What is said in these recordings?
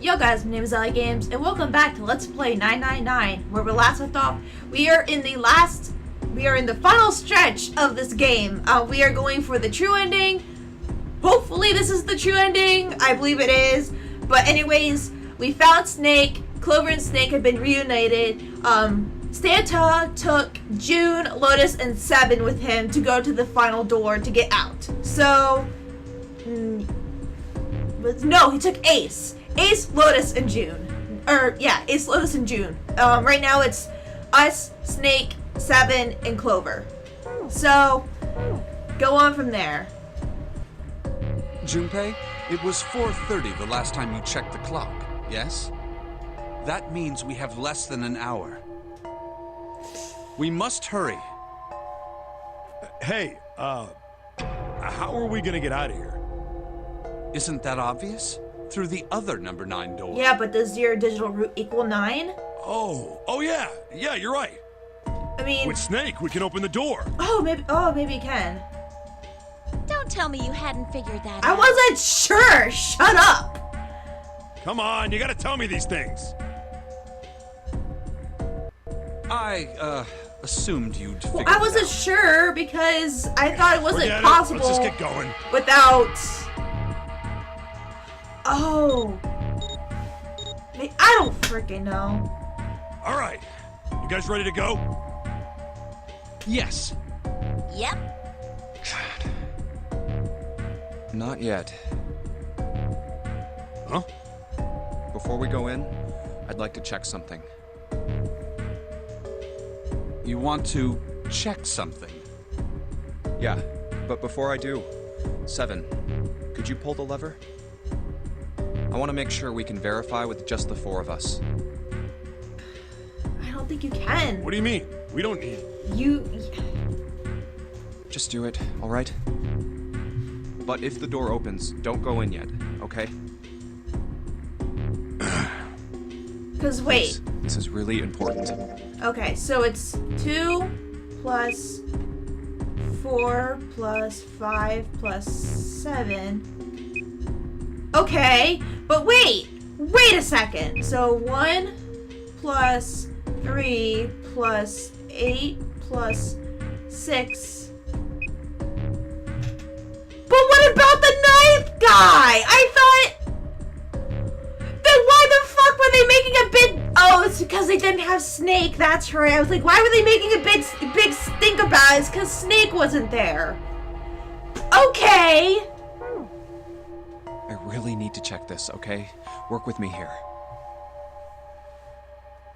Yo guys, my name is Ellie Games, and welcome back to Let's Play 999, where we last left off. We are in the final stretch of this game. We are going for the true ending. Hopefully this is the true ending. I believe it is. But anyways, we found Snake. Clover and Snake have been reunited. Santa took June, Lotus, and Seven with him to go to the final door to get out. So, no, he took Ace. Ace, Lotus, and June. Ace, Lotus, and June. Right now it's us, Snake, Seven, and Clover. So, go on from there. Junpei, it was 4:30 the last time you checked the clock, yes? That means we have less than an hour. We must hurry. Hey, how are we gonna get out of here? Isn't that obvious? Through the other number 9 door. Yeah, but does your digital root equal 9? Oh yeah, you're right. I mean, With Snake, we can open the door. Maybe you can. Don't tell me you hadn't figured that out. I wasn't sure. Shut up. Come on, you gotta tell me these things. I, assumed you'd figure Well, I it wasn't out. sure because I thought it wasn't Forget it. possible. Let's just get going. Without. Oh. I don't freaking know. All right, you guys ready to go? Yes. Yep. Not yet. Huh? Before we go in, I'd like to check something. You want to check something? Yeah, but before I do, Seven, could you pull the lever? I want to make sure we can verify with just the 4 of us. I don't think you can. What do you mean? We don't need. Just do it, all right? But if the door opens, don't go in yet, okay? Because wait. This is really important. Okay, so it's 2 plus 4 plus 5 plus 7. Okay, but wait a second. So 1 plus 3 plus 8 plus 6. But what about the 9th guy? I thought... Then why the fuck were they making a big... Oh, it's because they didn't have Snake. That's right. I was like, why were they making a big stink about it? It's because Snake wasn't there. Okay. I really need to check this, okay? Work with me here.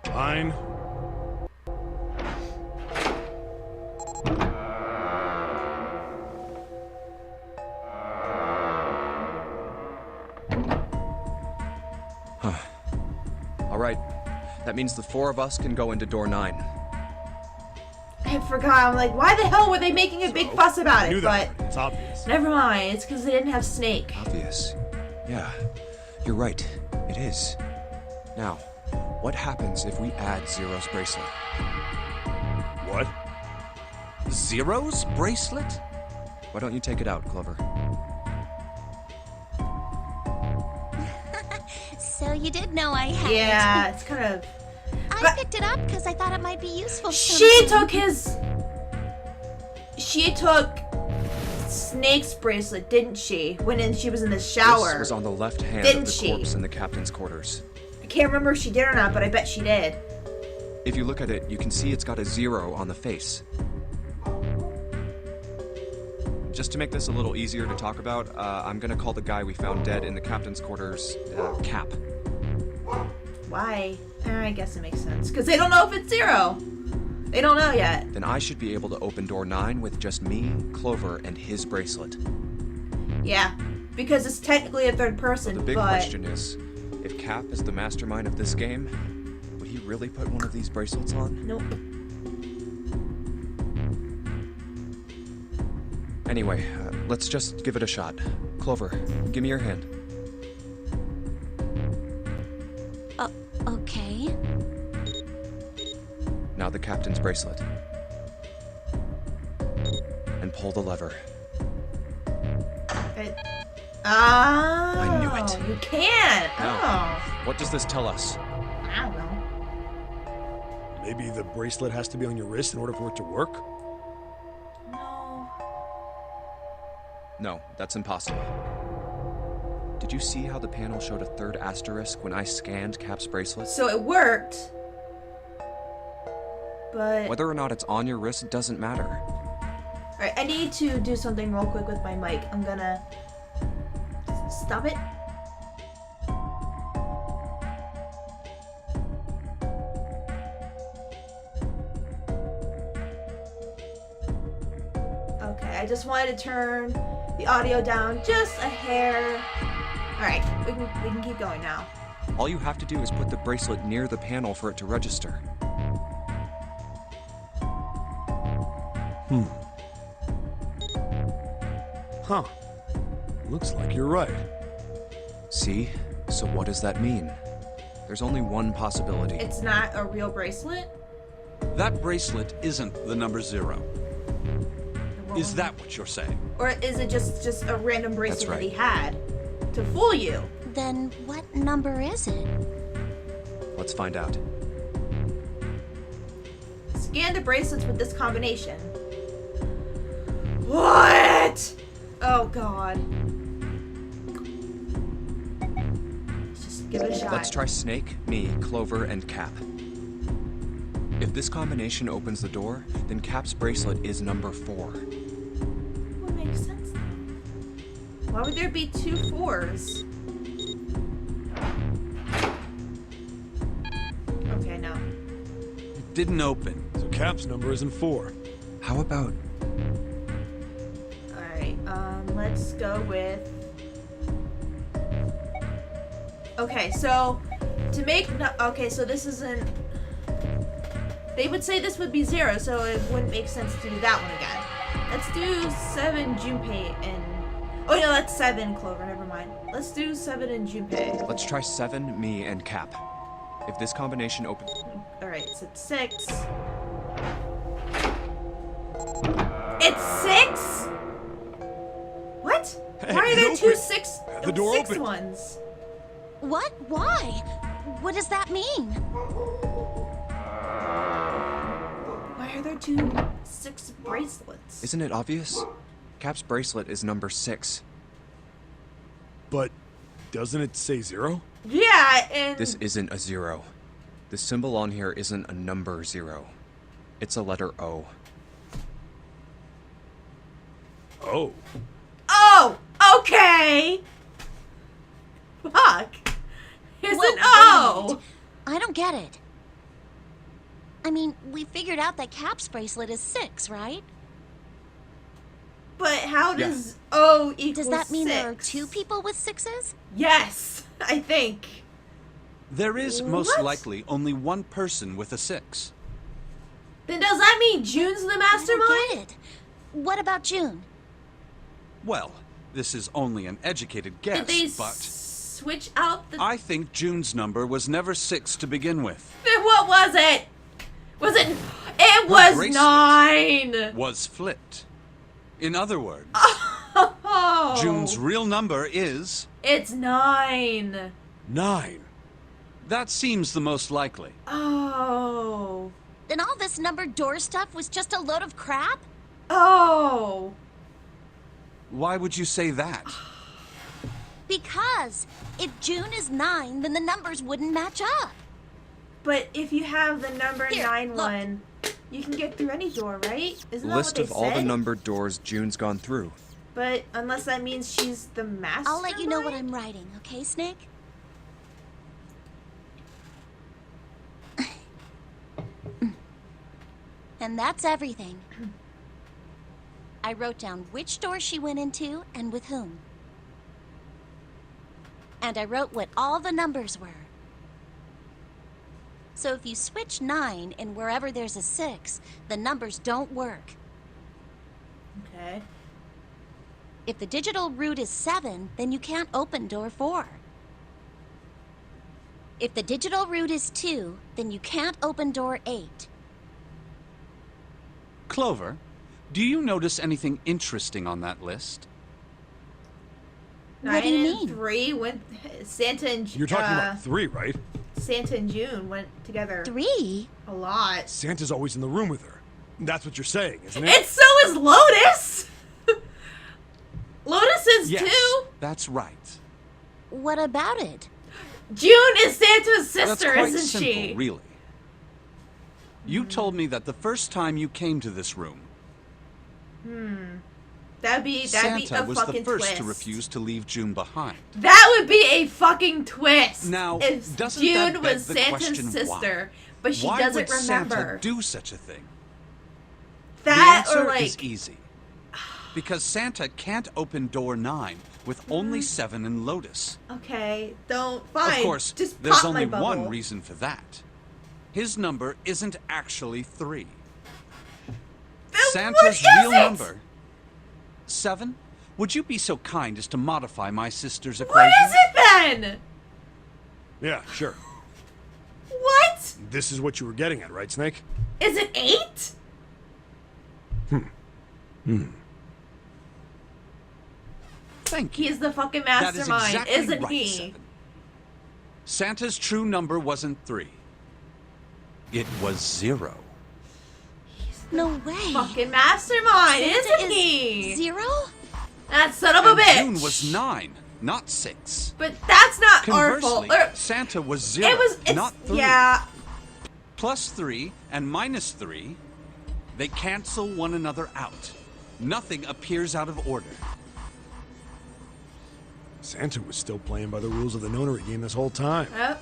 Fine. All right, that means the 4 of us can go into door 9. I forgot. I'm like, why the hell were they making a big fuss about I it? knew But that. It's obvious. never mind. It's because they didn't have Snake. Obvious. Yeah, you're right. It is. Now, what happens if we add Zero's bracelet? What? Zero's bracelet? Why don't you take it out, Clover? So you did know I had Yeah, it. it's kind of... I picked it up because I thought it might be useful. She took Snake's bracelet, didn't she? When she was in the shower. This was on the left hand Didn't of the she? corpse in the captain's quarters. I can't remember if she did or not, but I bet she did. If you look at it, you can see it's got a 0 on the face. Just to make this a little easier to talk about, I'm gonna call the guy we found dead in the captain's quarters, Cap. Why? I guess it makes sense. Because they don't know if it's 0. They don't know yet. Then I should be able to open door 9 with just me, Clover, and his bracelet. Yeah. Because it's technically a third person, The big question is, if Cap is the mastermind of this game, would he really put one of these bracelets on? Nope. Anyway, let's just give it a shot. Clover, give me your hand. Okay. Now the captain's bracelet. And pull the lever. Oh. I knew it. You can't. No. Oh. What does this tell us? I don't know. Maybe the bracelet has to be on your wrist in order for it to work? No. No, that's impossible. Did you see how the panel showed a third asterisk when I scanned Cap's bracelet? So it worked. But... Whether or not it's on your wrist doesn't matter. Alright, I need to do something real quick with my mic. I'm gonna... Stop it. Okay, I just wanted to turn the audio down just a hair. Alright, we can keep going now. All you have to do is put the bracelet near the panel for it to register. Huh. Looks like you're right. See? So what does that mean? There's only one possibility. It's not a real bracelet? That bracelet isn't the number 0. Is that what you're saying? Or is it just a random bracelet That's right. that he had to fool you? Then what number is it? Let's find out. Scan the bracelets with this combination. What? Oh god. Let's just give it a shot. Let's try Snake, me, Clover, and Cap. If this combination opens the door, then Cap's bracelet is number 4. What makes sense though? Why would there be 2 4s? Okay, no. It didn't open. So Cap's number isn't 4. How about... Alright, let's go with... Okay, so to make okay, so this isn't. They would say this would be 0, so it wouldn't make sense to do that one again. Let's do 7 Junpei and oh no, that's 7 Clover. Never mind. Let's do 7 and Junpei. Let's try 7, me, and Cap. If this combination opens... All right, so it's 6. It's 6. What? Hey, Why are it there two opened. 6 Have the door 6 open. ones? What? Why? What does that mean? Why are there 2 6 bracelets? Isn't it obvious? Cap's bracelet is number 6. But doesn't it say 0? Yeah, and This isn't a 0. The symbol on here isn't a number 0. It's a letter O. Oh. oh, okay. Fuck. Here's Whoa, an wait a O. minute. I don't get it. I mean, we figured out that Cap's bracelet is 6, right? But how Yeah. does O equal Does that mean 6? there are 2 people with 6s? Yes, I think. There is most What? likely only one person with a 6. Then does that mean June's the I mastermind? don't get it. What about June? Well, this is only an educated Did guess, they but switch out the... I think June's number was never 6 to begin with. Then what was it? Was it... It Her was bracelet 9. Was flipped. In other words, Oh. June's real number is... It's 9. 9. That seems the most likely. Oh. Then all this numbered door stuff was just a load of crap? Oh. Why would you say that? Because if June is 9, then the numbers wouldn't match up. But if you have the number Here, 9 look. one, you can get through any door, right? Isn't that List what they of all the said? numbered doors June's gone through. But unless that means she's the master. I'll let you know what I'm writing, okay, Snake? And that's everything. I wrote down which door she went into and with whom. And I wrote what all the numbers were. So if you switch 9 in wherever there's a 6, the numbers don't work. Okay. If the digital root is 7, then you can't open door 4. If the digital root is 2, then you can't open door 8. Clover, do you notice anything interesting on that list? What do you 9 mean? and 3 went. Santa and You're talking about 3, right? Santa and June went together 3? a lot. Santa's always in the room with her. That's what you're saying, isn't it? And so is Lotus. Lotus is Yes, too. that's right. What about it? June is Santa's That's sister, quite isn't simple, she? really. You told me that the first time you came to this room, That'd be Santa a was fucking the first twist. to refuse to leave June behind. That would be a fucking twist. Now, if doesn't June that beg was the Santa's question sister, but she Why doesn't would Santa remember do such a thing? that, the answer or like is easy. Because Santa can't open door 9 with only 7 and Lotus. okay, don't fine. Of course, just there's pop only my bubble. one reason for that. His number isn't actually 3. Then Santa's what is real it? number, 7. Would you be so kind as to modify my sister's What equation? is it then? Yeah, sure. What This is what you were getting at, right, Snake? is it? 8? Thank you. He is the fucking That is mastermind, exactly isn't right, he? 7. Santa's true number wasn't 3. It was 0. No way. Fucking mastermind, Santa isn't is he? 0? That son of a And bitch. June was 9, not 6. But that's not our fault. Conversely, Santa was 0, It's, not 3. yeah. Plus 3 and minus 3, they cancel one another out. Nothing appears out of order. Santa was still playing by the rules of the Nonary game this whole time. Oh,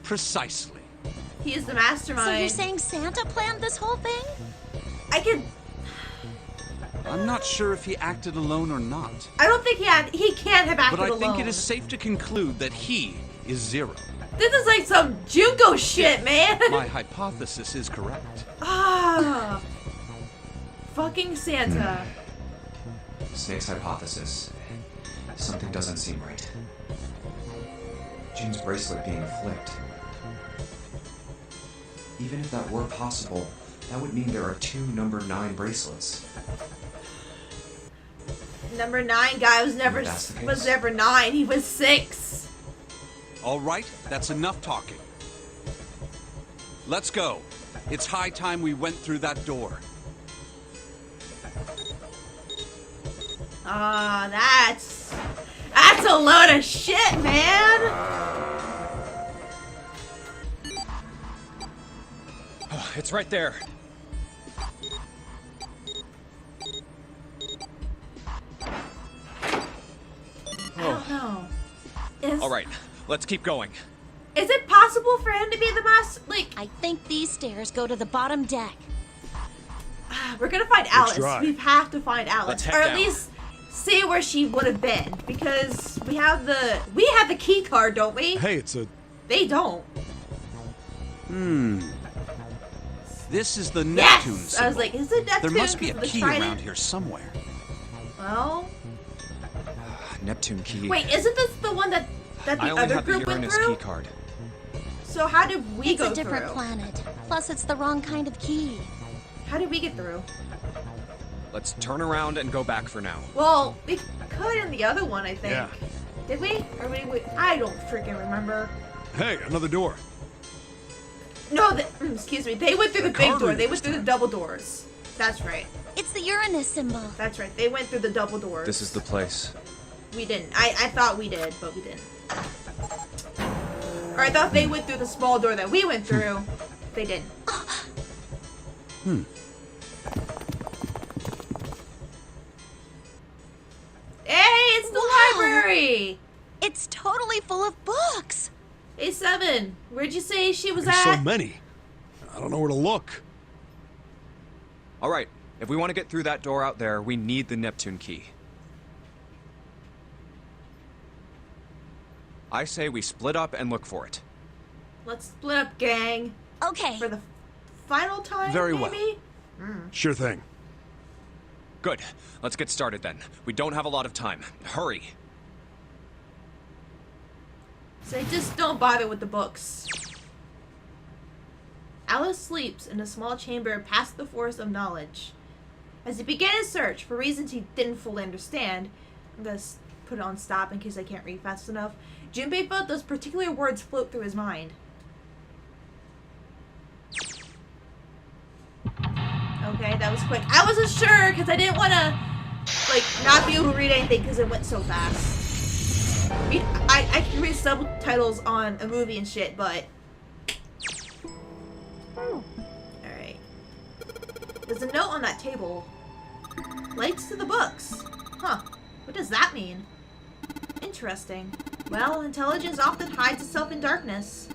Precisely. he is the mastermind. So you're saying Santa planned this whole thing? I could. I'm not sure if he acted alone or not, I don't think he can't have acted but I alone. think it is safe to conclude that he is 0. This is like some Junko shit, man. My hypothesis is correct. Ah, fucking Santa. Snake's hypothesis. Something doesn't seem right. June's bracelet being flipped. Even if that were possible, that would mean there are 2 number 9 bracelets. Number 9 guy was never That's the case. 9. He was 6. All right, that's enough talking. Let's go. It's high time we went through that door. Ah, that's a load of shit, man. Oh, it's right there. I don't know. Is, All right, let's keep going. Is it possible for him to be the master? Like, I think these stairs go to the bottom deck. we're gonna find Alice. try. We have to find Alice, Let's head or at down. least see where she would have been, because we have the key card, don't we? Hey, it's a... They don't. This is the Neptune Yes, symbol. I was like, is it Neptune? There must be a The key trident? around here somewhere. Well, Neptune key. wait, isn't this the one that I the only other have the group went Uranus through? key card. So how did we It's go a different through? planet. Plus, it's the wrong kind of key. How did we get through? Let's turn around and go back for now. Well, we could in the other one, I think. Yeah. Did we? Or we? I don't freaking remember. Hey, another door. No, excuse me. They went through the big card door. They reader went through the time. double doors. That's right. It's the Uranus symbol. That's right. They went through the double doors. This is the place. We didn't. I thought we did, but we didn't. Or I thought they went through the small door that we went through. They didn't. Hey, it's the Wow. library! It's totally full of books. Hey, Seven. Where'd you say she was There's at? so many. I don't know where to look. All right, if we want to get through that door out there, we need the Neptune key. I say we split up and look for it. Let's split up, gang. Okay. For the final time, Very well. maybe? Sure thing. Good. Let's get started then. We don't have a lot of time. Hurry. So just don't bother with the books. Alice sleeps in a small chamber past the forest of knowledge. As he began his search, for reasons he didn't fully understand, I'm gonna put it on stop in case I can't read fast enough, Junpei felt those particular words float through his mind. Okay, that was quick. I wasn't sure because I didn't want to, like, not be able to read anything because it went so fast. I mean, I can read subtitles on a movie and shit, but... Alright. There's a note on that table. Links to the books. Huh. What does that mean? Interesting. Well, intelligence often hides itself in darkness.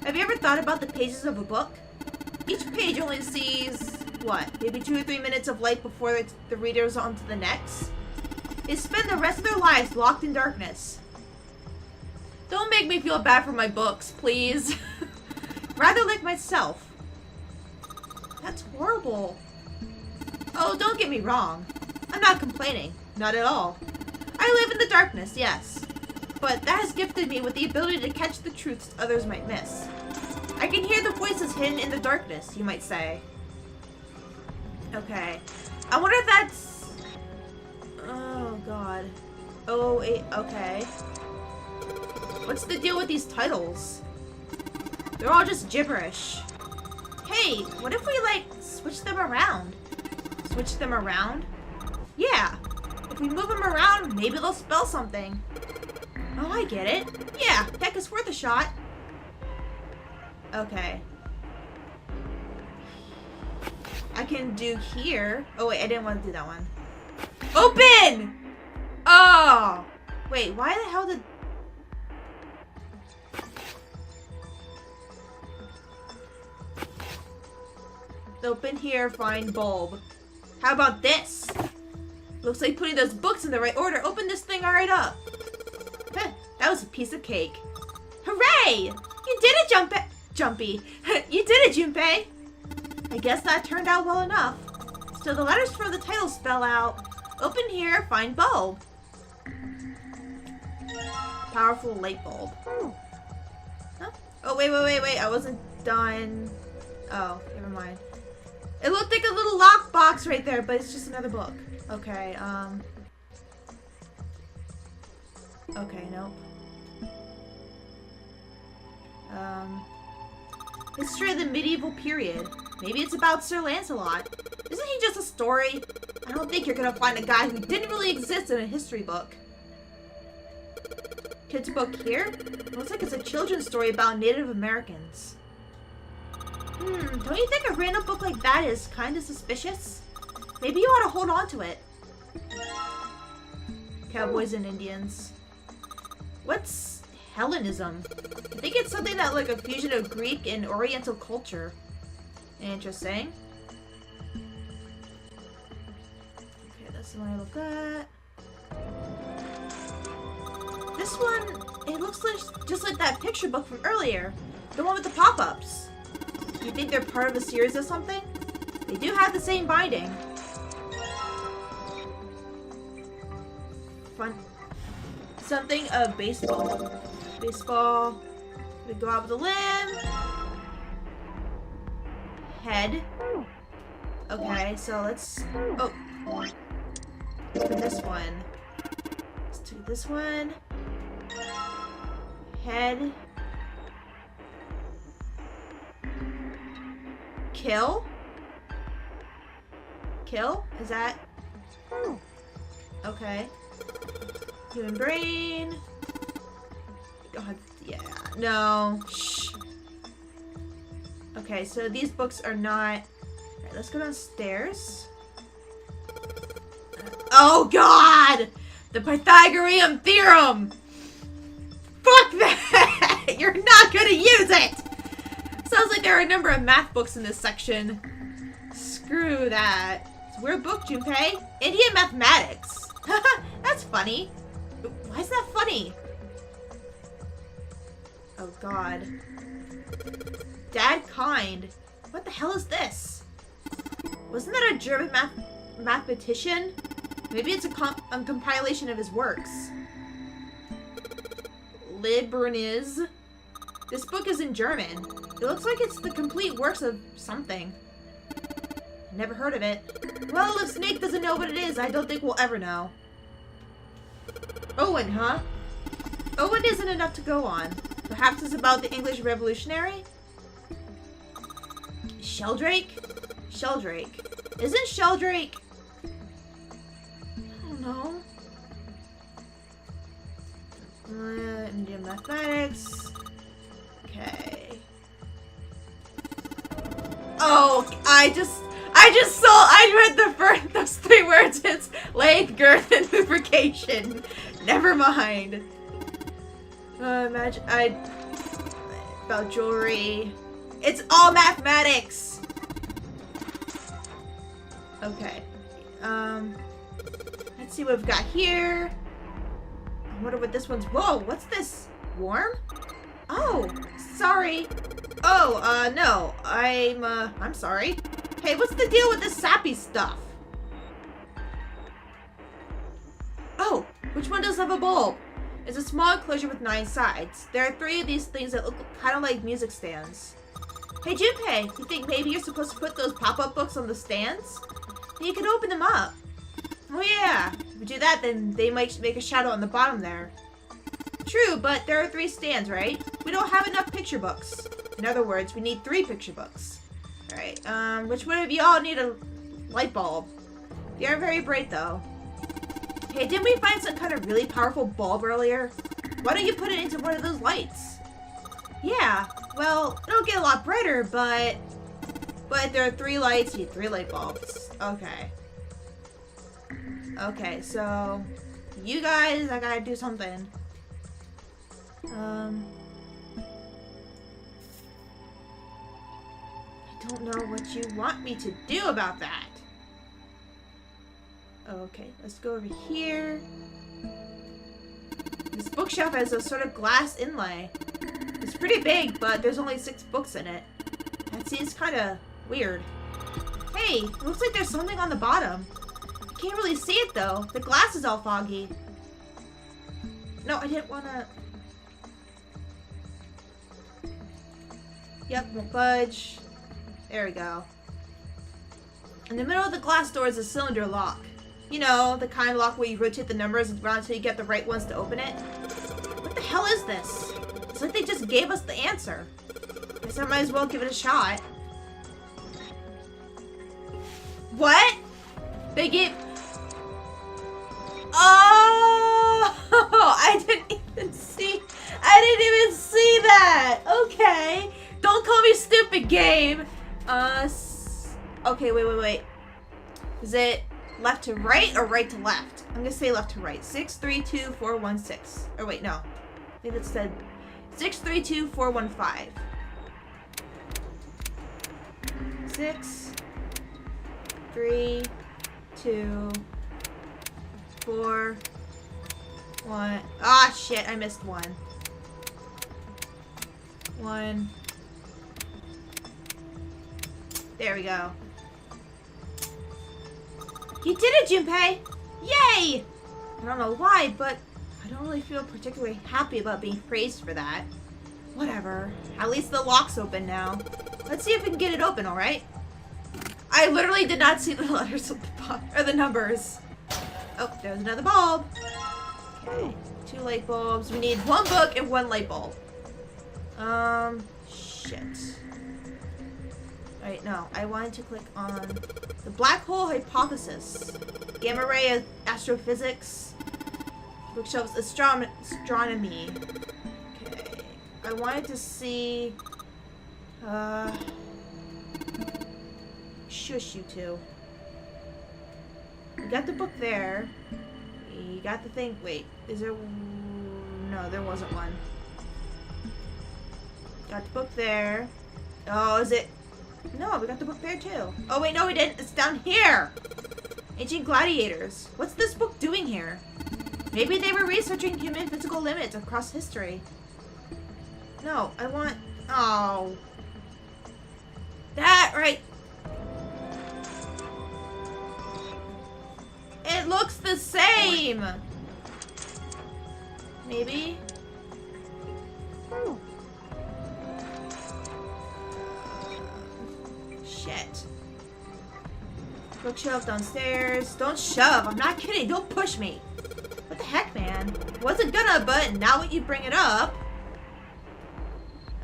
Have you ever thought about the pages of a book? Each page only sees, what, maybe 2 or 3 minutes of light before the reader's on to the next? They spend the rest of their lives locked in darkness. Don't make me feel bad for my books, please. Rather like myself. That's horrible. Oh, don't get me wrong. I'm not complaining. Not at all. I live in the darkness, yes. But that has gifted me with the ability to catch the truths others might miss. I can hear the voices hidden in the darkness, you might say. Okay. I wonder if that's... Oh, God. Oh, wait, okay. What's the deal with these titles? They're all just gibberish. Hey, what if we, like, switch them around? Switch them around? Yeah. If we move them around, maybe they'll spell something. Oh, I get it. Yeah, heck, it's worth a shot. Okay. I can do here. Oh, wait, I didn't want to do that one. Open! Oh! Wait, why the hell did... Open here, find bulb. How about this? Looks like putting those books in the right order opened this thing right up. Heh, that was a piece of cake. Hooray! You did it, Jumpy. You did it, Junpei. I guess that turned out well enough. So the letters for the title spell out, open here, find bulb. Powerful light bulb. Huh? Oh, wait. I wasn't done. Oh, never mind. It looked like a little lock box right there, but it's just another book. Okay, okay, nope. History of the medieval period. Maybe it's about Sir Lancelot. Isn't he just a story? I don't think you're gonna find a guy who didn't really exist in a history book. Kid's book here? Looks like it's a children's story about Native Americans. Don't you think a random book like that is kind of suspicious? Maybe you ought to hold on to it. Cowboys and Indians. What's Hellenism? I think it's something that like a fusion of Greek and Oriental culture. Interesting. Okay, that's the one I looked at. This one, it looks like just like that picture book from earlier. The one with the pop-ups. You think they're part of a series or something? They do have the same binding. Fun. Something of baseball. Baseball. We go out with a limb. Head. Okay, so let's... Oh. Let's do this one. Let's do this one. Head. Kill? Kill? Is that... Okay. Human brain. God, yeah. No. Shh. Okay, so these books are not... Alright, let's go downstairs. Oh, God! The Pythagorean theorem! Fuck that! You're not gonna use it! Sounds like there are a number of math books in this section. Screw that. It's a weird book, Junpei. Indian mathematics. That's funny. Why is that funny? Oh, God. Dad kind. What the hell is this? Wasn't that a German mathematician? Maybe it's a compilation of his works. Leibniz. This book is in German. It looks like it's the complete works of something. Never heard of it. Well, if Snake doesn't know what it is, I don't think we'll ever know. Owen, huh? Owen isn't enough to go on. Perhaps it's about the English Revolutionary? Sheldrake? Sheldrake. Isn't Sheldrake... I don't know. Indian mathematics. Okay. Oh, I read the first, those 3 words. It's length, girth, and lubrication. Never mind. Imagine, about jewelry. It's all mathematics. Okay. Let's see what we've got here. I wonder what this one's. Whoa, what's this? Warm? Oh, sorry. Oh, no. I'm sorry. Hey, what's the deal with this sappy stuff? Oh, which one does have a bulb? It's a small enclosure with 9 sides. There are 3 of these things that look kind of like music stands. Hey, Junpei, you think maybe you're supposed to put those pop-up books on the stands? You can open them up. Oh yeah, if we do that, then they might make a shadow on the bottom there. True, but there are 3 stands, right? We don't have enough picture books. In other words, we need 3 picture books. Alright, which one of y'all need a light bulb? They are very bright, though. Hey, didn't we find some kind of really powerful bulb earlier? Why don't you put it into one of those lights? Yeah, well, it'll get a lot brighter, but there are 3 lights, you need 3 light bulbs. Okay. Okay, so you guys, I gotta do something. I don't know what you want me to do about that. Okay, let's go over here. This bookshelf has a sort of glass inlay. It's pretty big, but there's only 6 books in it. That seems kind of weird. Hey, it looks like there's something on the bottom. I can't really see it though. The glass is all foggy. No, I didn't want to... Yep, won't budge. There we go. In the middle of the glass door is a cylinder lock. You know, the kind of lock where you rotate the numbers around until you get the right ones to open it. What the hell is this? It's like they just gave us the answer. Guess I might as well give it a shot. What? They gave... Oh! I didn't even see that! Okay. Don't call me stupid, game. Okay, wait. Is it left to right or right to left? I'm gonna say left to right. 6, 3, 2, 4, 1, 6. Or wait, no. I think it said 6, 3, 2, 4, 1, 5. 6, 3, 2, 4, 1. Ah, shit, I missed 1. 1. There we go. You did it, Junpei! Yay! I don't know why, but I don't really feel particularly happy about being praised for that. Whatever. At least the lock's open now. Let's see if we can get it open, alright? I literally did not see the letters at the bottom, or the numbers. Oh, there's another bulb. Okay, 2 light bulbs. We need 1 book and 1 light bulb. Shit. Wait, no. I wanted to click on the black hole hypothesis. Gamma ray astrophysics. Bookshelves astronomy. Okay. I wanted to see... Shush, you two. We got the book there. We got the thing. Wait, is there... No, there wasn't one. Got the book there. Oh, is it... No, we got the book there too. Oh wait, no we didn't. It's down here. Ancient Gladiators. What's this book doing here? Maybe they were researching human physical limits across history. No, I want... Oh. That right. It looks the same. Maybe. Ooh. Shit. Bookshelf downstairs. Don't shove. I'm not kidding. Don't push me. What the heck, man? Wasn't gonna, but now that you bring it up.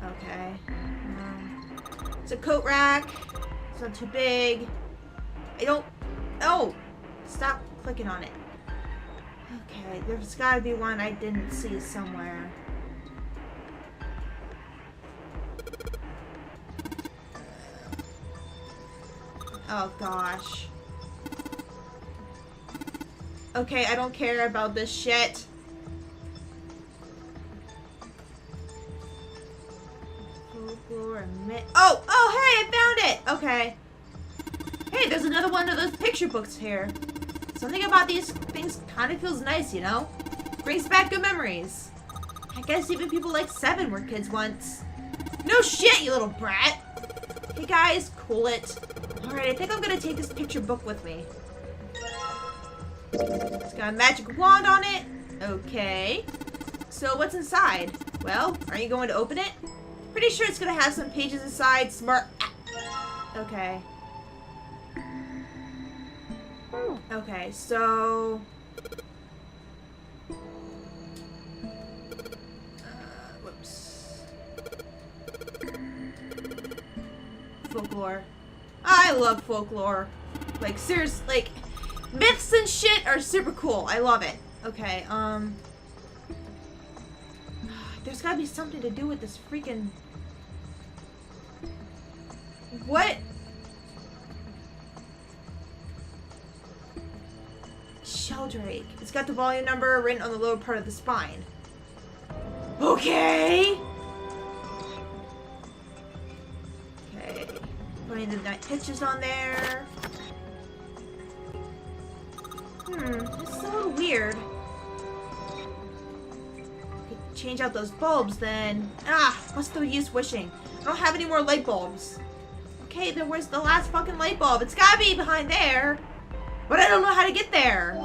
Okay. It's a coat rack. It's not too big. I don't... Oh! Stop clicking on it. Okay, there's gotta be one I didn't see somewhere. Oh gosh. Okay, I don't care about this shit. Oh! Oh, hey, I found it! Okay. Hey, there's another one of those picture books here. Something about these things kind of feels nice, you know? Brings back good memories. I guess even people like 7 were kids once. No shit, you little brat! Hey guys, cool it. Alright, I think I'm gonna take this picture book with me. It's got a magic wand on it. Okay. So what's inside? Well, are you going to open it? Pretty sure it's gonna have some pages inside. Smart. Okay. Okay, so... whoops. Folklore. I love folklore. Like, seriously, like, myths and shit are super cool. I love it. Okay, there's gotta be something to do with this freaking... What? Sheldrake. It's got the volume number written on the lower part of the spine. Okay! Okay. Putting the night pictures on there. This is a little weird. Could change out those bulbs then. What's the use wishing? I don't have any more light bulbs. Okay, then where's the last fucking light bulb? It's gotta be behind there. But I don't know how to get there.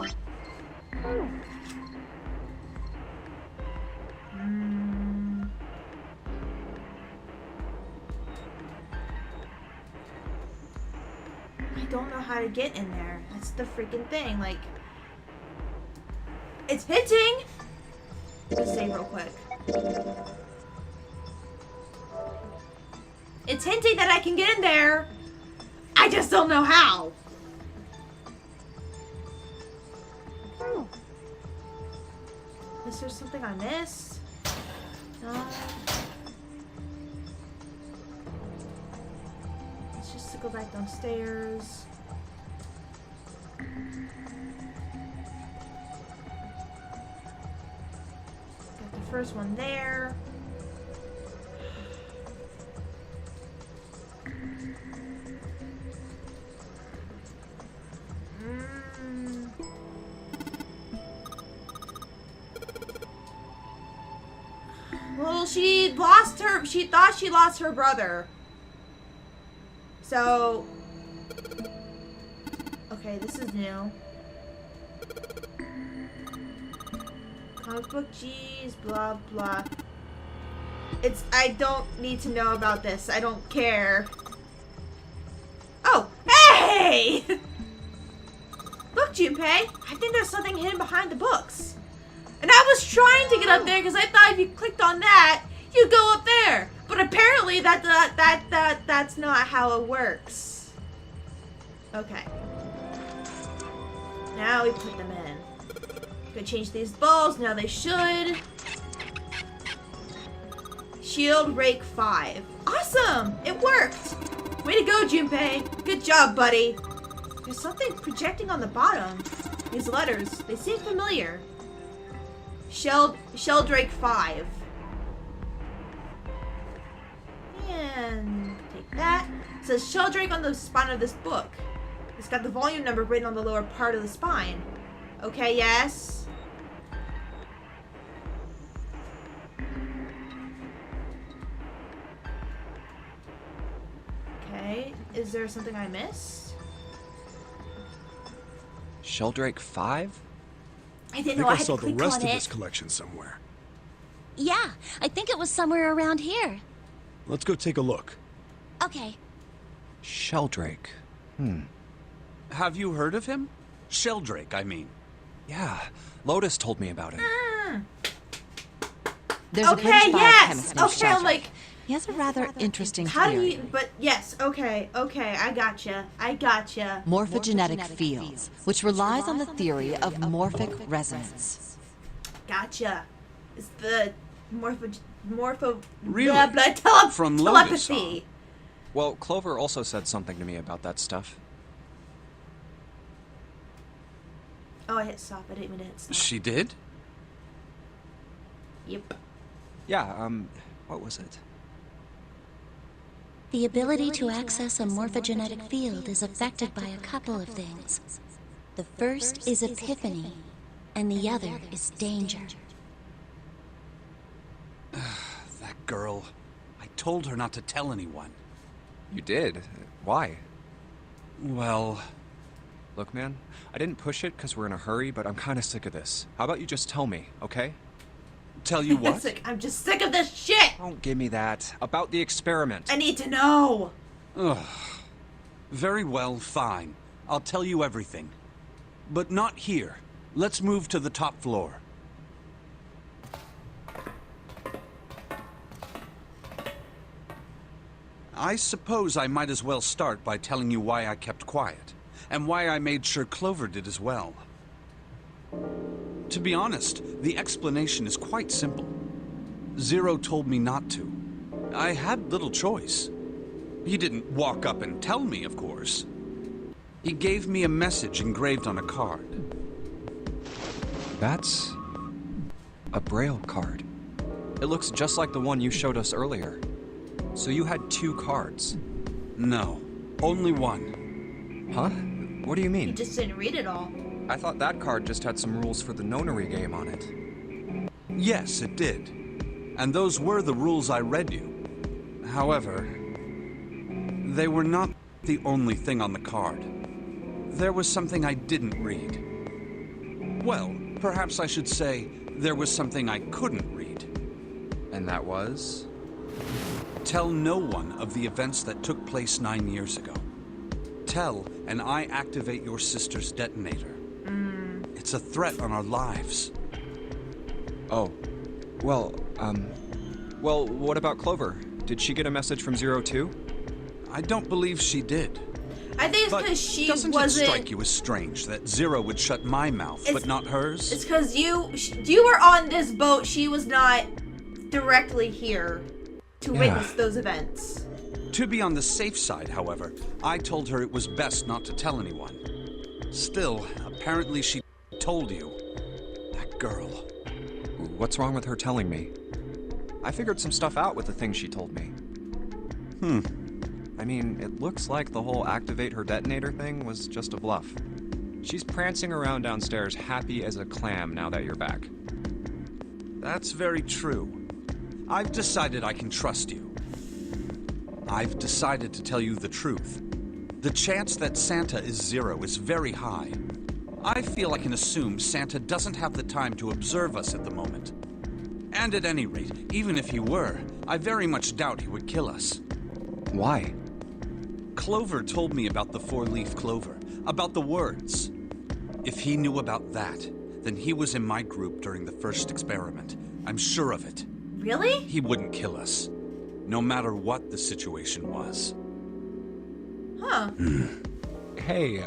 I don't know how to get in there. That's the freaking thing. Like, it's hinting. Let's save real quick. It's hinting that I can get in there. I just don't know how. Is there something I missed? No. Let's just go back downstairs. Got the first one there. Well, she thought she lost her brother. So, okay, this is new. Comic book G's, blah, blah. I don't need to know about this. I don't care. Oh, hey! Look, Junpei, I think there's something hidden behind the books. And I was trying to get up there because I thought if you clicked on that, you'd go up there. But apparently that's not how it works. Okay. Now we put them in. Gonna change these bulbs. Now they should. Shield Rake 5. Awesome! It worked! Way to go, Junpei. Good job, buddy. There's something projecting on the bottom. These letters, they seem familiar. Sheldrake 5. And take that. It says Sheldrake on the spine of this book. It's got the volume number written on the lower part of the spine. Okay, yes. Okay, is there something I missed? Sheldrake 5? I I didn't think know I I had saw to the click rest on of it. this collection somewhere. Yeah, I think it was somewhere around here. Let's go take a look. Okay. Sheldrake. Have you heard of him? Sheldrake, I mean. Yeah, Lotus told me about it. There's a Okay, British yes! biochemist named Okay, I'm Sheldrake. like, He has a rather interesting how do theory. you, but yes, okay, I gotcha. Morphogenetic fields, which relies on the theory of morphic resonance. Gotcha. It's the morpho Really? blah, blah, From Lotus, telepathy. Well, Clover also said something to me about that stuff. Oh, I hit stop. I didn't mean to hit stop. She did? Yep. Yeah, what was it? The ability to access a morphogenetic field is affected by a couple of things. The first is epiphany, and the other is danger. That girl. I told her not to tell anyone. You did? Why? Well, Look, man, I didn't push it because we're in a hurry, but I'm kind of sick of this. How about you just tell me, okay? tell you what? I'm just sick of this shit. Don't give me that. About the experiment. I need to know. Ugh. Very well, fine. I'll tell you everything. But not here. Let's move to the top floor. I suppose I might as well start by telling you why I kept quiet, and why I made sure Clover did as well. To be honest, the explanation is quite simple. Zero told me not to. I had little choice. He didn't walk up and tell me, of course. He gave me a message engraved on a card. That's a Braille card. It looks just like the one you showed us earlier. So you had 2 cards. No, only one. Huh? What do you You mean? just didn't read it all. I thought that card just had some rules for the Nonary game on it. Yes, it did. And those were the rules I read you. However, they were not the only thing on the card. There was something I didn't read. Well, perhaps I should say there was something I couldn't read. And that was? Tell no one of the events that took place 9 years ago. Tell, and I activate your sister's detonator. It's a threat on our lives. Oh. Well, what about Clover? Did she get a message from Zero too? I don't believe she did. I think it's But because she doesn't wasn't. it strike you as strange that Zero would shut my mouth, but not hers? It's because you were on this boat. She was not directly here to witness those events. To be on the safe side, however, I told her it was best not to tell anyone. Still, apparently she told you. That girl. What's wrong with her telling me? I figured some stuff out with the things she told me. I mean, it looks like the whole activate her detonator thing was just a bluff. She's prancing around downstairs happy as a clam now that you're back. That's very true. I've decided I can trust you. I've decided to tell you the truth. The chance that Santa is Zero is very high. I feel I can assume Santa doesn't have the time to observe us at the moment. And at any rate, even if he were, I very much doubt he would kill us. Why? Clover told me about the 4-leaf clover, about the words. If he knew about that, then he was in my group during the first experiment. I'm sure of it. Really? He wouldn't kill us, no matter what the situation was. Huh. Hey,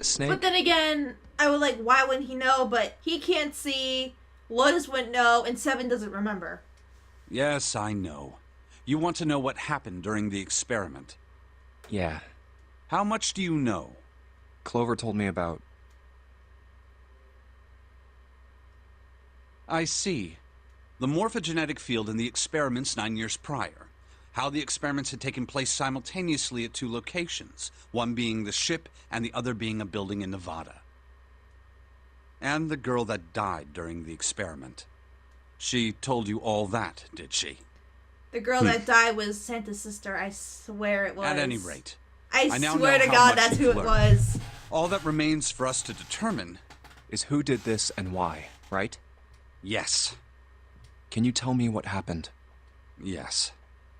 Snake? But then again, I would like, why wouldn't he know? But he can't see, Lotus wouldn't know, and Seven doesn't remember. Yes, I know. You want to know what happened during the experiment. Yeah. How much do you know? Clover told me about... I see. The morphogenetic field in the experiments 9 years prior. How the experiments had taken place simultaneously at 2 locations, one being the ship and the other being a building in Nevada. And the girl that died during the experiment. She told you all that, did she? The girl that died was Santa's sister. I swear it was. At any rate, I now swear know to how God much that's who you've it learned. was. All that remains for us to determine is who did this and why, right? yes. Can you tell me what happened? Yes.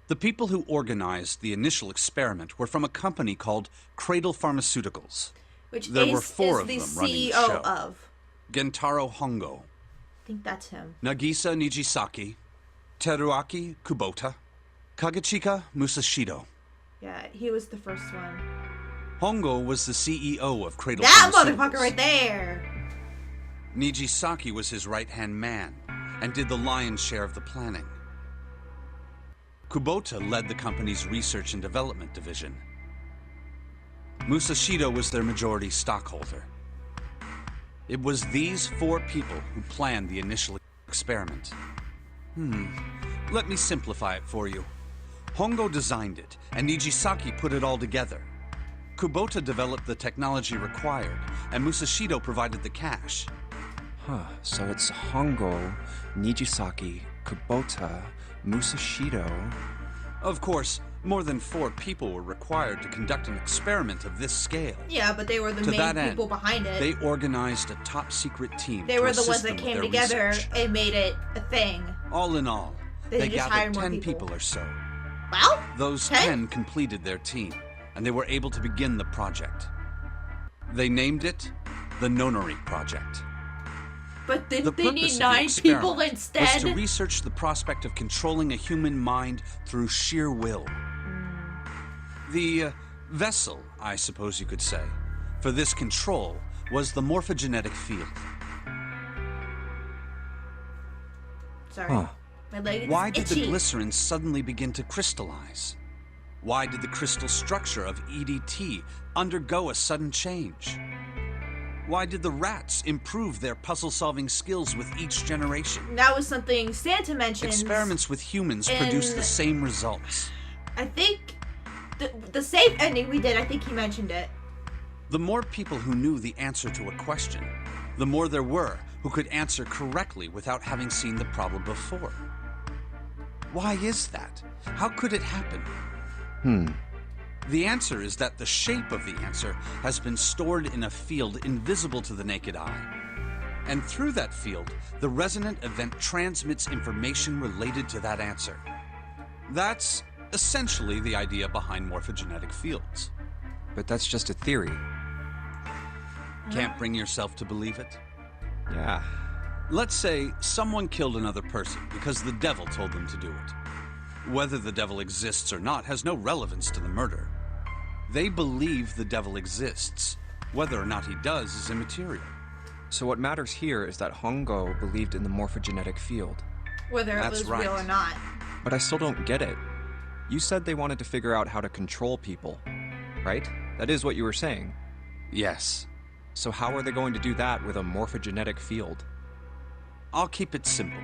The people who organized the initial experiment were from a company called Cradle Pharmaceuticals. Which There were Ace 4 is of the them running the CEO show. of. Gentaro Hongo, I think that's him. Nagisa Nijisaki, Teruaki Kubota, Kagechika Musashido. Yeah, he was the first one. Hongo was the CEO of Cradle That Pharmaceuticals. motherfucker right there! Nijisaki was his right-hand man and did the lion's share of the planning. Kubota led the company's research and development division. Musashido was their majority stockholder. It was these 4 people who planned the initial experiment. Let me simplify it for you. Hongo designed it, and Nijisaki put it all together. Kubota developed the technology required, and Musashido provided the cash. Huh, so it's Hongo, Nijisaki, Kubota, Musashido. Of course, more than 4 people were required to conduct an experiment of this scale. Yeah, but they were the To main that people end, behind it. they organized a top-secret team They to were the ones assist that them with came their together research. and made it a thing. All in all, They they just hired gathered more 10 people. people or so. Well, Those 10 completed their team, and they were able to begin the project. They named it the Nonary Project. but The didn't they purpose need of the 9 people experiment instead? was to research the prospect of controlling a human mind through sheer will. The vessel, I suppose you could say, for this control was the morphogenetic field. Sorry. Huh. My leg is Why did the itchy. glycerin suddenly begin to crystallize? Why did the crystal structure of EDT undergo a sudden change? Why did the rats improve their puzzle-solving skills with each generation? That was something Santa mentioned. Experiments with humans produce the same results. I think the safe ending we did, I think he mentioned it. The more people who knew the answer to a question, the more there were who could answer correctly without having seen the problem before. Why is that? How could it happen? The answer is that the shape of the answer has been stored in a field invisible to the naked eye. And through that field, the resonant event transmits information related to that answer. That's essentially the idea behind morphogenetic fields. But that's just a theory. Can't bring yourself to believe it? Yeah. Let's say someone killed another person because the devil told them to do it. Whether the devil exists or not has no relevance to the murder. They believe the devil exists. Whether or not he does is immaterial. So what matters here is that Hongo believed in the morphogenetic field. Whether it That's was right. real or not. But I still don't get it. You said they wanted to figure out how to control people, right? That is what you were saying. Yes. So how are they going to do that with a morphogenetic field? I'll keep it simple.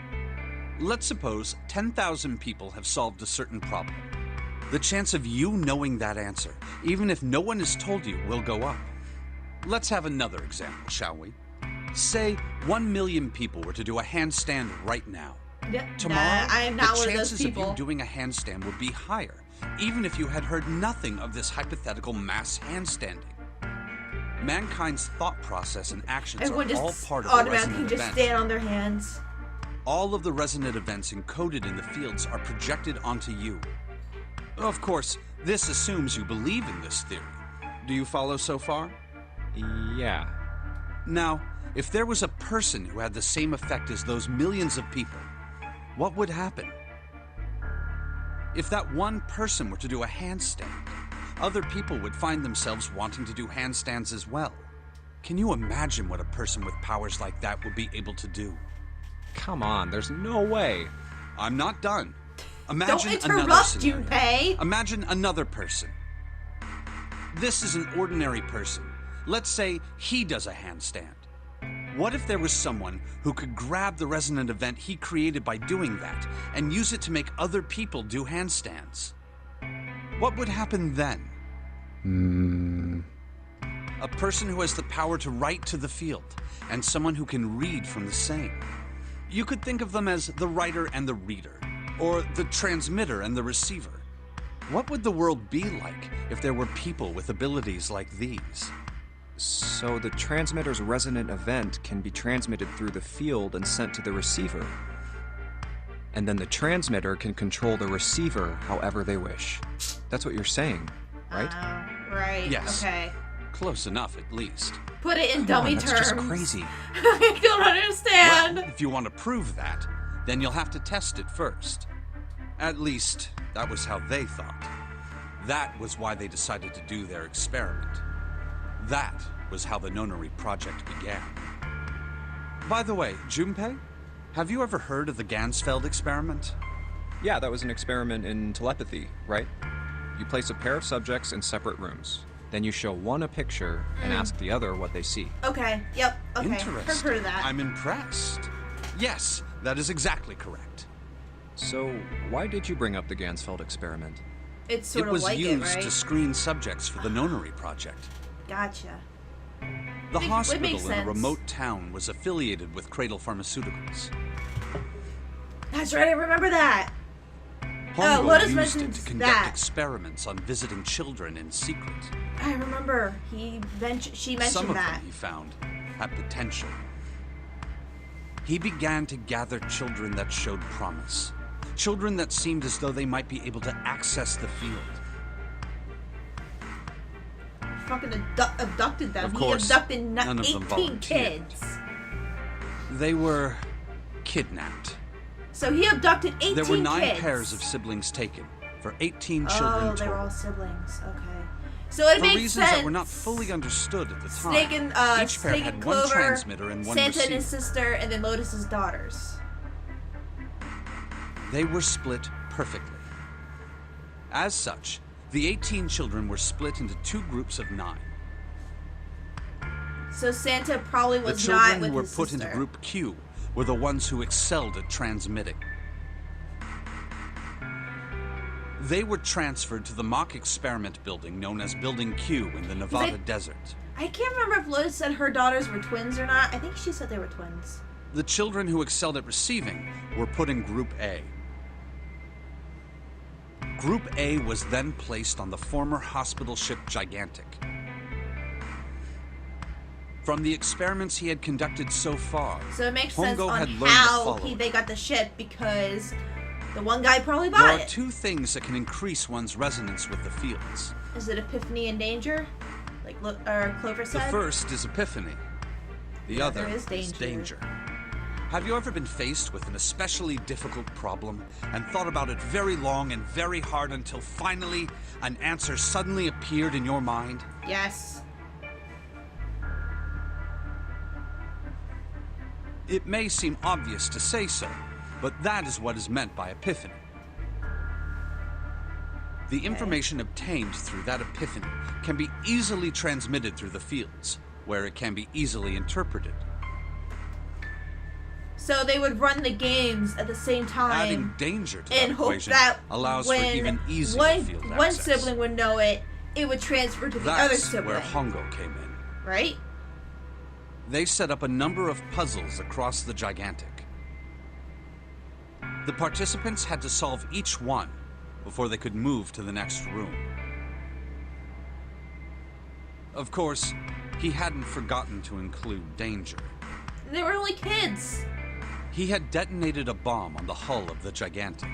Let's suppose 10,000 people have solved a certain problem. The chance of you knowing that answer, even if no one has told you, will go up. Let's have another example, shall we? Say 1 million people were to do a handstand right now. Tomorrow, I am not the one of chances those of you people. doing a handstand would be higher, even if you had heard nothing of this hypothetical mass handstanding. Mankind's thought process and actions Everyone are all just part of a automatically resonant just event. stand on their hands. All of the resonant events encoded in the fields are projected onto you. Of course, this assumes you believe in this theory. Do you follow so far? Yeah. Now, if there was a person who had the same effect as those millions of people, what would happen? If that one person were to do a handstand, other people would find themselves wanting to do handstands as well. Can you imagine what a person with powers like that would be able to do? Come on, there's no way. I'm not done. Imagine Don't another interrupt, scenario. Junpei. Imagine another person. This is an ordinary person. Let's say he does a handstand. What if there was someone who could grab the resonant event he created by doing that and use it to make other people do handstands? What would happen then? A person who has the power to write to the field, and someone who can read from the same. You could think of them as the writer and the reader, or the transmitter and the receiver. What would the world be like if there were people with abilities like these? So the transmitter's resonant event can be transmitted through the field and sent to the receiver. And then the transmitter can control the receiver however they wish. That's what you're saying, right? Right. Yes. Okay. Close enough, at least. Put it in Come on, dummy that's terms. just crazy. I don't understand. Well, if you want to prove that, then you'll have to test it first. At least, that was how they thought. That was why they decided to do their experiment. That was how the Nonary project began. By the way, Junpei, have you ever heard of the Gansfeld experiment? Yeah, that was an experiment in telepathy, right? You place a pair of subjects in separate rooms. Then you show one a picture and ask the other what they see. Okay, yep, okay. Interesting. I've heard of that. I'm impressed. Yes, that is exactly correct. So, why did you bring up the Gansfeld experiment? It's sort It of was like used it, right? to screen subjects for the Nonary project. Gotcha. The It hospital makes in a sense. remote town was affiliated with Cradle Pharmaceuticals. That's right, I remember that. Hongo Lotus used it mentioned to conduct that. experiments on visiting children in secret. I remember she mentioned Some of that. them, he found, had potential. He began to gather children that showed promise. Children that seemed as though they might be able to access the field. Fucking abducted them. Of course, he abducted none of them 18 volunteered. kids. They were kidnapped. So he abducted 18 There were 9 kids. pairs of siblings taken, for 18 children Oh, they were total. all siblings. Okay. So it For makes reasons sense. that were not fully understood at the time, Snake and each pair Snake had and one Clover, transmitter and one Santa receiver. and his sister, and then Lotus's daughters. They were split perfectly. As such, the 18 children were split into 2 groups of 9. So Santa probably The was not children with who were his put sister. into Group Q were the ones who excelled at transmitting. They were transferred to the mock experiment building known as Building Q in the Nevada desert. I can't remember if Lotus said her daughters were twins or not. I think she said they were twins. The children who excelled at receiving were put in Group A. Group A was then placed on the former hospital ship Gigantic. From the experiments he had conducted so far, So it makes sense Hongo on had learned to how follow they it. got the ship because the one guy probably There bought are it. 2 things that can increase one's resonance with the fields. Is it Epiphany and Danger? Like Clover The said? first is epiphany. The other is is danger. danger. Have you ever been faced with an especially difficult problem and thought about it very long and very hard until finally an answer suddenly appeared in your mind? Yes. It may seem obvious to say so, but that is what is meant by epiphany. The information obtained through that epiphany can be easily transmitted through the fields, where it can be easily interpreted. So they would run the games at the same time Adding danger to that and hope equation that allows when for even easier one field one access. sibling would know it, it would transfer to the other That's sibling. where Hongo came in. Right? They set up a number of puzzles across the Gigantic. The participants had to solve each one before they could move to the next room. Of course, he hadn't forgotten to include danger. They were only kids. He had detonated a bomb on the hull of the Gigantic.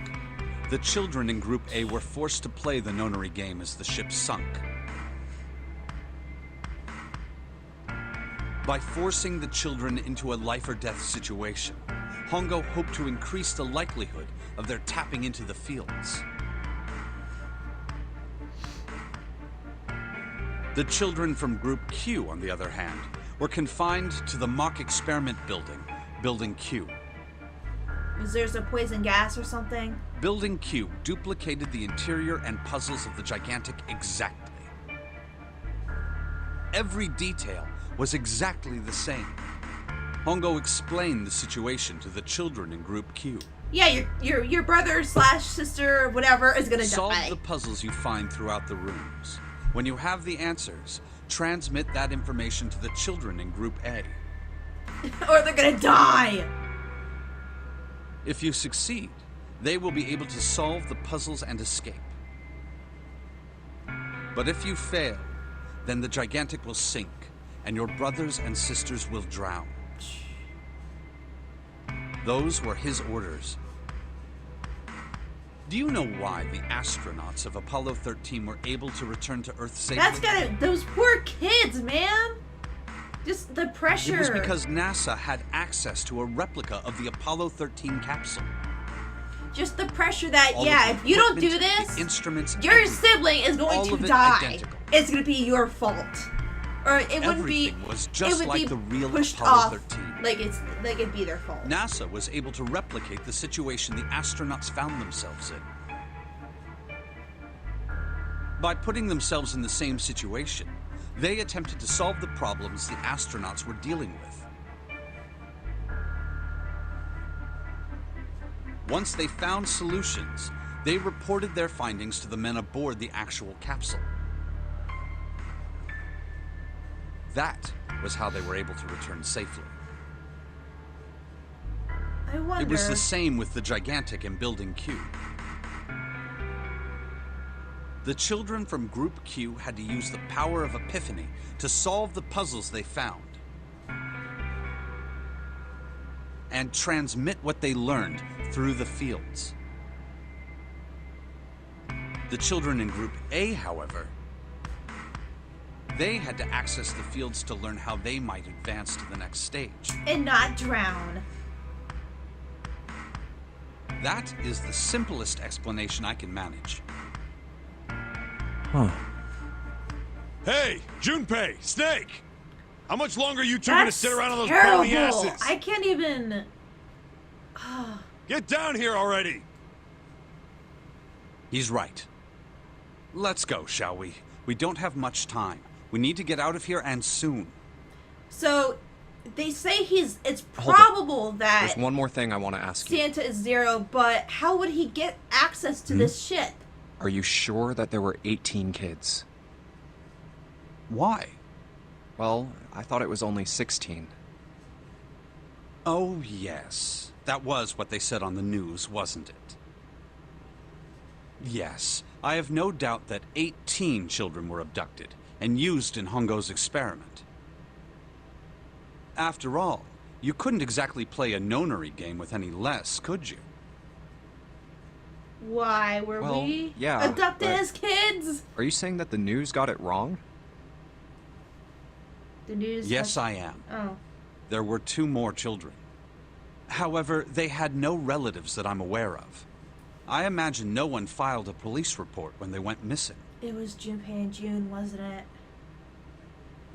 The children in Group A were forced to play the Nonary game as the ship sunk. By forcing the children into a life-or-death situation, Hongo hoped to increase the likelihood of their tapping into the fields. The children from Group Q, on the other hand, were confined to the mock experiment building, Building Q. Was there some poison gas or something? Building Q duplicated the interior and puzzles of the Gigantic exactly. Every detail was exactly the same. Hongo explained the situation to the children in Group Q. Yeah, your brother / sister, whatever, is gonna Solve die. the puzzles you find throughout the rooms. When you have the answers, transmit that information to the children in Group A. Or they're gonna die! If you succeed, they will be able to solve the puzzles and escape. But if you fail, then the Gigantic will sink, and your brothers and sisters will drown. Those were his orders. Do you know why the astronauts of Apollo 13 were able to return to Earth safely? That's gotta... Those poor kids, man! Just the pressure. It was because NASA had access to a replica of the Apollo 13 capsule. Just the pressure that, All yeah, of if the you don't do equipment, this, the instruments, your everything. sibling is going All to of it die. identical. It's gonna be your fault. Or it wouldn't be... Everything was it just would like be the real pushed Apollo off 13. like it'd be their fault. NASA was able to replicate the situation the astronauts found themselves in. By putting themselves in the same situation, they attempted to solve the problems the astronauts were dealing with. Once they found solutions, they reported their findings to the men aboard the actual capsule. That was how they were able to return safely. I wonder... It was the same with the gigantic and building Q. The children from Group Q had to use the power of epiphany to solve the puzzles they found and transmit what they learned through the fields. The children in Group A, however, they had to access the fields to learn how they might advance to the next stage. And not drown. That is the simplest explanation I can manage. Huh. Hey, Junpei, Snake! How much longer are you two gonna sit around on those bony asses? I can't even... Get down here already! He's right. Let's go, shall we? We don't have much time. We need to get out of here, and soon. So, they say it's Hold it. probable that There's one more thing I want to ask you. Santa is Zero, but how would he get access to this ship? Are you sure that there were 18 kids? Why? Well, I thought it was only 16. Oh, yes. That was what they said on the news, wasn't it? Yes, I have no doubt that 18 children were abducted and used in Hongo's experiment. After all, you couldn't exactly play a Nonary game with any less, could you? Why were Well, we yeah, abducted but- as kids? Are you saying that the news got it wrong? The news. Yes, I am. Oh, There were 2 more children. However, they had no relatives that I'm aware of. I imagine no one filed a police report when they went missing. it was Junpei and June, wasn't it?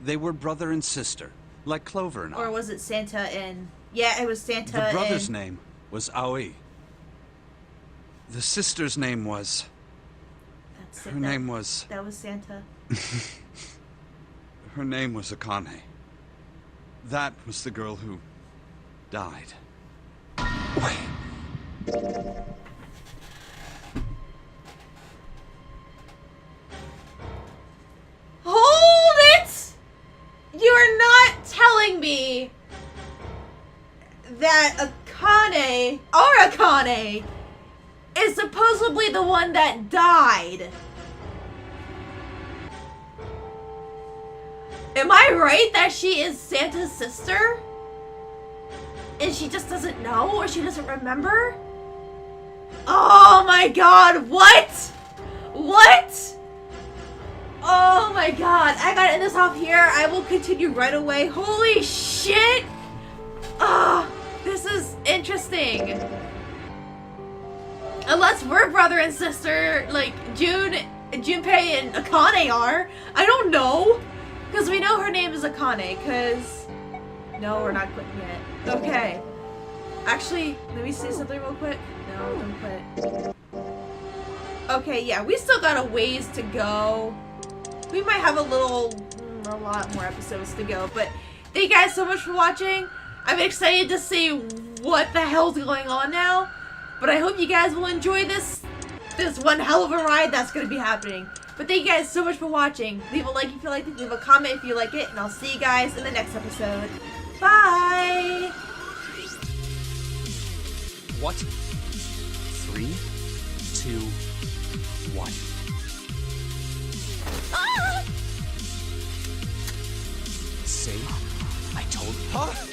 They were brother and sister, like Clover and I. Or was it Santa and... Yeah, it was Santa The brother's and... name was Aoi. The sister's name was... That's it, Her name was... That was Santa. Her name was Akane. That was the girl who... died. Hold it! You're not telling me that Akane is supposedly the one that died. Am I right that she is Santa's sister? And she just doesn't know, or she doesn't remember? Oh my god, what? What? Oh my god, I gotta end this off here. I will continue right away. Holy shit! Ah, this is interesting. Unless we're brother and sister, like Junpei and Akane are. I don't know. Because we know her name is Akane, because... No, we're not quitting yet. Okay. Actually, let me say something real quick. No, don't quit. Okay, yeah, we still got a ways to go. We might have a lot more episodes to go, but thank you guys so much for watching. I'm excited to see what the hell's going on now, but I hope you guys will enjoy this one hell of a ride that's going to be happening. But thank you guys so much for watching. Leave a like if you like it, leave a comment if you like it, and I'll see you guys in the next episode. Bye! What? 3, 2, 1. Ah! See? I told... Huh?